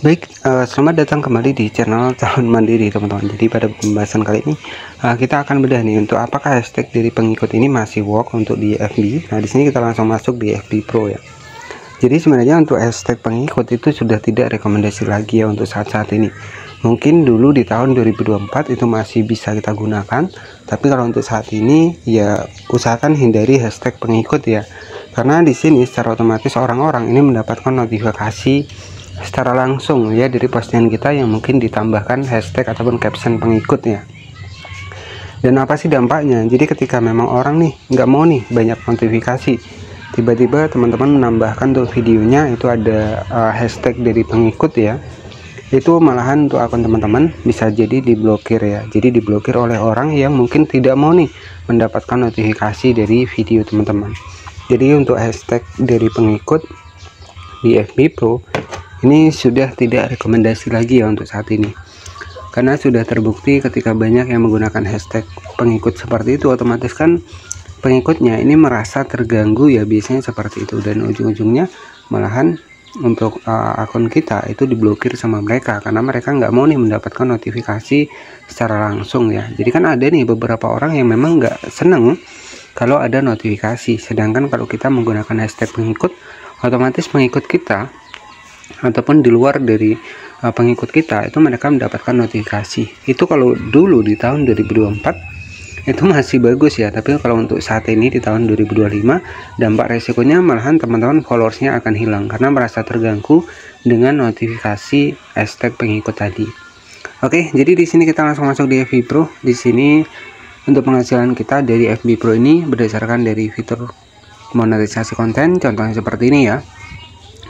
Baik, selamat datang kembali di channel Calon Mandiri teman-teman. Jadi pada pembahasan kali ini kita akan bedah nih untuk apakah hashtag dari pengikut ini masih work untuk di FB. Nah, di sini kita langsung masuk di FB Pro ya. Jadi sebenarnya untuk hashtag pengikut itu sudah tidak rekomendasi lagi ya untuk saat-saat ini. Mungkin dulu di tahun 2024 itu masih bisa kita gunakan, tapi kalau untuk saat ini ya usahakan hindari hashtag pengikut ya. Karena di sini secara otomatis orang-orang ini mendapatkan notifikasi secara langsung ya dari postingan kita yang mungkin ditambahkan hashtag ataupun caption pengikutnya. Dan apa sih dampaknya? Jadi ketika memang orang nih nggak mau nih banyak notifikasi, tiba-tiba teman-teman menambahkan tuh videonya itu ada hashtag dari pengikut ya, itu malahan untuk akun teman-teman bisa jadi diblokir ya. Jadi diblokir oleh orang yang mungkin tidak mau nih mendapatkan notifikasi dari video teman-teman. Jadi untuk hashtag dari pengikut di FB Pro ini sudah tidak rekomendasi lagi ya untuk saat ini, karena sudah terbukti ketika banyak yang menggunakan hashtag pengikut seperti itu, otomatis kan pengikutnya ini merasa terganggu ya, biasanya seperti itu, dan ujung-ujungnya malahan untuk akun kita itu diblokir sama mereka karena mereka nggak mau nih mendapatkan notifikasi secara langsung ya. Jadi kan ada nih beberapa orang yang memang nggak seneng kalau ada notifikasi, sedangkan kalau kita menggunakan hashtag pengikut, otomatis pengikut kita ataupun di luar dari pengikut kita itu mereka mendapatkan notifikasi. Itu kalau dulu di tahun 2024 itu masih bagus ya, tapi kalau untuk saat ini di tahun 2025 dampak resikonya malahan teman-teman followersnya akan hilang karena merasa terganggu dengan notifikasi hashtag pengikut tadi. Oke, jadi di sini kita langsung masuk di FB Pro. Di sini untuk penghasilan kita dari FB Pro ini berdasarkan dari fitur monetisasi konten, contohnya seperti ini ya.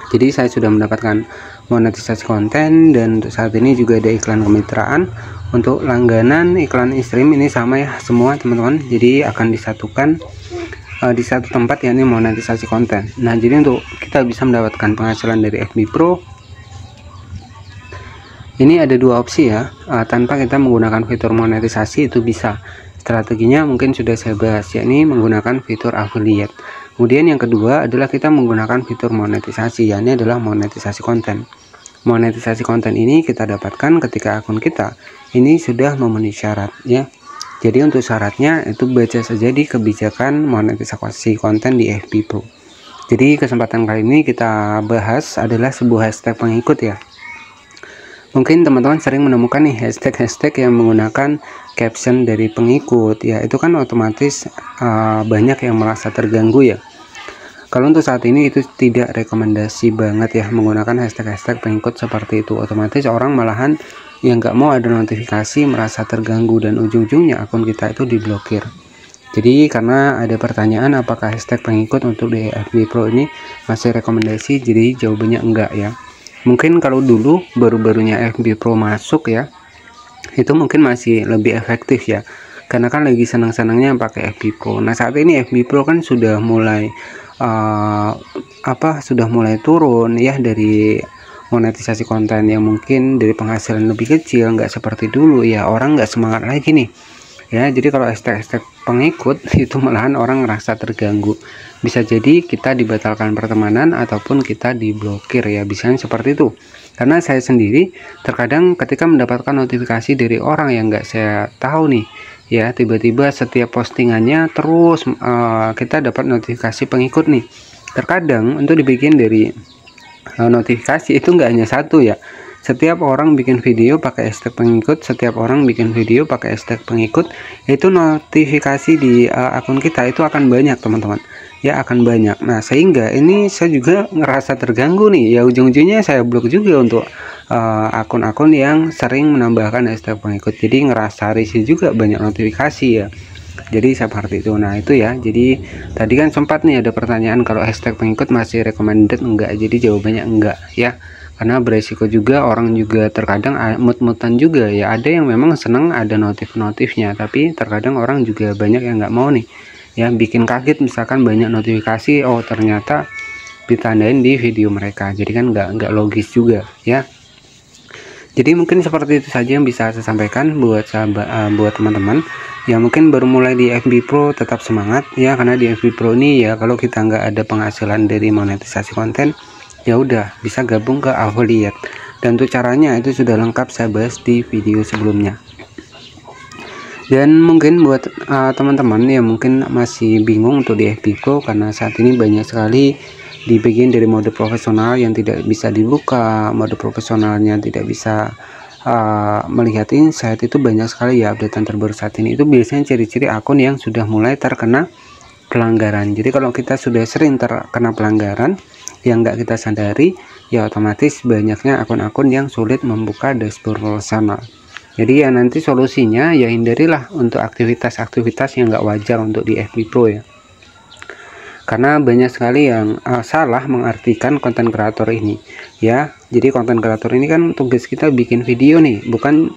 Jadi saya sudah mendapatkan monetisasi konten, dan untuk saat ini juga ada iklan kemitraan. Untuk langganan iklan in-stream ini sama ya semua teman-teman, jadi akan disatukan di satu tempat, yakni monetisasi konten. Nah, jadi untuk kita bisa mendapatkan penghasilan dari FB Pro ini ada dua opsi ya, tanpa kita menggunakan fitur monetisasi itu bisa. Strateginya mungkin sudah saya bahas, yakni menggunakan fitur affiliate. Kemudian yang kedua adalah kita menggunakan fitur monetisasi, yakni adalah monetisasi konten. Monetisasi konten ini kita dapatkan ketika akun kita ini sudah memenuhi syarat ya. Jadi untuk syaratnya itu baca saja di kebijakan monetisasi konten di FB Pro. Jadi kesempatan kali ini kita bahas adalah sebuah hashtag pengikut ya. Mungkin teman-teman sering menemukan nih hashtag-hashtag yang menggunakan caption dari pengikut ya, itu kan otomatis banyak yang merasa terganggu ya. Kalau untuk saat ini itu tidak rekomendasi banget ya menggunakan hashtag-hashtag pengikut seperti itu. Otomatis orang malahan yang nggak mau ada notifikasi merasa terganggu, dan ujung-ujungnya akun kita itu diblokir. Jadi karena ada pertanyaan apakah hashtag pengikut untuk di FB Pro ini masih rekomendasi, jadi jawabannya enggak ya. Mungkin kalau dulu baru-barunya FB Pro masuk ya, itu mungkin masih lebih efektif ya, karena kan lagi senang-senangnya pakai FB Pro. Nah, saat ini FB Pro kan sudah mulai sudah mulai turun ya dari monetisasi konten, yang mungkin dari penghasilan lebih kecil, nggak seperti dulu ya, orang nggak semangat lagi nih ya. Jadi kalau hashtag pengikut itu malahan orang ngerasa terganggu, bisa jadi kita dibatalkan pertemanan ataupun kita diblokir ya, biasanya seperti itu. Karena saya sendiri terkadang ketika mendapatkan notifikasi dari orang yang nggak saya tahu nih ya, tiba-tiba setiap postingannya terus kita dapat notifikasi pengikut nih. Terkadang untuk dibikin dari notifikasi itu nggak hanya satu ya, setiap orang bikin video pakai hashtag pengikut, setiap orang bikin video pakai hashtag pengikut, itu notifikasi di akun kita itu akan banyak teman-teman ya, akan banyak. Nah, sehingga ini saya juga ngerasa terganggu nih ya, ujung-ujungnya saya blok juga untuk akun-akun yang sering menambahkan hashtag pengikut. Jadi ngerasa risih juga, banyak notifikasi ya, jadi seperti itu. Nah itu ya, jadi tadi kan sempat nih ada pertanyaan kalau hashtag pengikut masih recommended enggak, jadi jawabannya enggak ya, karena beresiko juga, orang juga terkadang mut-mutan juga ya. Ada yang memang seneng ada notif-notifnya, tapi terkadang orang juga banyak yang nggak mau nih ya, bikin kaget misalkan banyak notifikasi, oh ternyata ditandain di video mereka, jadi kan nggak logis juga ya. Jadi mungkin seperti itu saja yang bisa saya sampaikan buat buat teman-teman yang mungkin baru mulai di FB Pro. Tetap semangat ya, karena di FB Pro ini ya kalau kita nggak ada penghasilan dari monetisasi konten, ya udah bisa gabung ke affiliate. Dan untuk caranya itu sudah lengkap saya bahas di video sebelumnya. Dan mungkin buat teman-teman yang mungkin masih bingung untuk di FB Pro, karena saat ini banyak sekali di bagian dari mode profesional yang tidak bisa dibuka, mode profesionalnya tidak bisa melihat insight, itu banyak sekali ya updatean terbaru saat ini. Itu biasanya ciri-ciri akun yang sudah mulai terkena pelanggaran. Jadi kalau kita sudah sering terkena pelanggaran yang nggak kita sadari, ya otomatis banyaknya akun-akun yang sulit membuka dashboard profesional. Jadi ya nanti solusinya ya hindarilah untuk aktivitas-aktivitas yang nggak wajar untuk di FB Pro ya. Karena banyak sekali yang salah mengartikan konten kreator ini ya. Jadi konten kreator ini kan tugas kita bikin video nih, bukan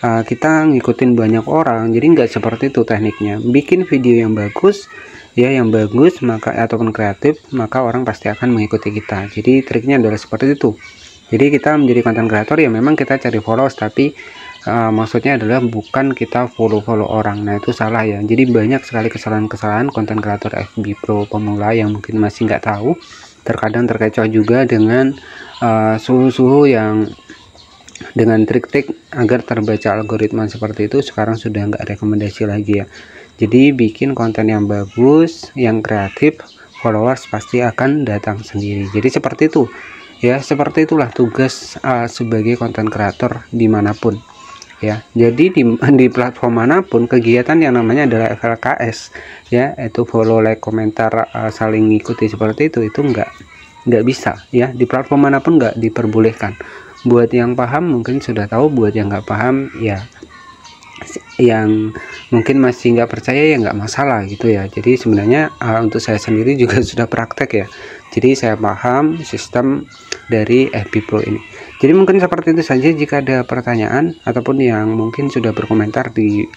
kita ngikutin banyak orang. Jadi nggak seperti itu tekniknya. Bikin video yang bagus ya, yang bagus maka ataupun kreatif, maka orang pasti akan mengikuti kita. Jadi triknya adalah seperti itu. Jadi kita menjadi konten kreator ya memang kita cari followers, tapi maksudnya adalah bukan kita follow orang. Nah itu salah ya. Jadi banyak sekali kesalahan-kesalahan konten kreator FB Pro pemula yang mungkin masih nggak tahu, terkadang terkecoh juga dengan suhu-suhu yang dengan trik-trik agar terbaca algoritma seperti itu. Sekarang sudah nggak rekomendasi lagi ya. Jadi bikin konten yang bagus, yang kreatif, followers pasti akan datang sendiri. Jadi seperti itu ya, seperti itulah tugas sebagai konten kreator dimanapun ya. Jadi di platform manapun kegiatan yang namanya adalah FLKS ya, itu follow, like, komentar, saling ngikuti seperti itu nggak bisa ya. Di platform manapun nggak diperbolehkan. Buat yang paham mungkin sudah tahu, buat yang nggak paham ya, yang mungkin masih nggak percaya ya nggak masalah gitu ya. Jadi sebenarnya untuk saya sendiri juga sudah praktek ya, jadi saya paham sistem dari FB Pro ini. Jadi mungkin seperti itu saja. Jika ada pertanyaan ataupun yang mungkin sudah berkomentar di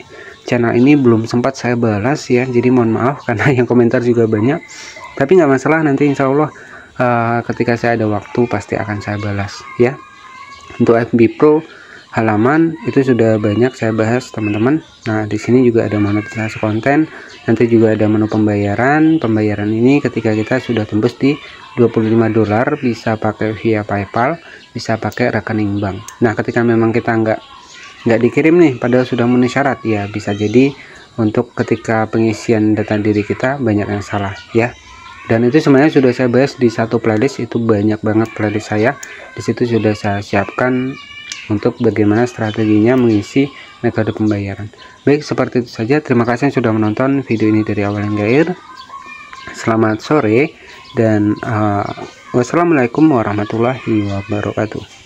channel ini belum sempat saya balas ya, jadi mohon maaf karena yang komentar juga banyak, tapi nggak masalah, nanti insya Allah ketika saya ada waktu pasti akan saya balas ya. Untuk FB Pro halaman itu sudah banyak saya bahas teman-teman. Nah di sini juga ada monetisasi konten, nanti juga ada menu pembayaran. Pembayaran ini ketika kita sudah tembus di $25 bisa pakai via PayPal, bisa pakai rekening bank. Nah ketika memang kita nggak dikirim nih padahal sudah memenuhi syarat ya, bisa jadi untuk ketika pengisian data diri kita banyak yang salah ya. Dan itu sebenarnya sudah saya bahas di satu playlist, itu banyak banget playlist saya. Di situ sudah saya siapkan untuk bagaimana strateginya mengisi metode pembayaran. Baik, seperti itu saja. Terima kasih yang sudah menonton video ini dari awal hingga akhir. Selamat sore dan wassalamualaikum warahmatullahi wabarakatuh.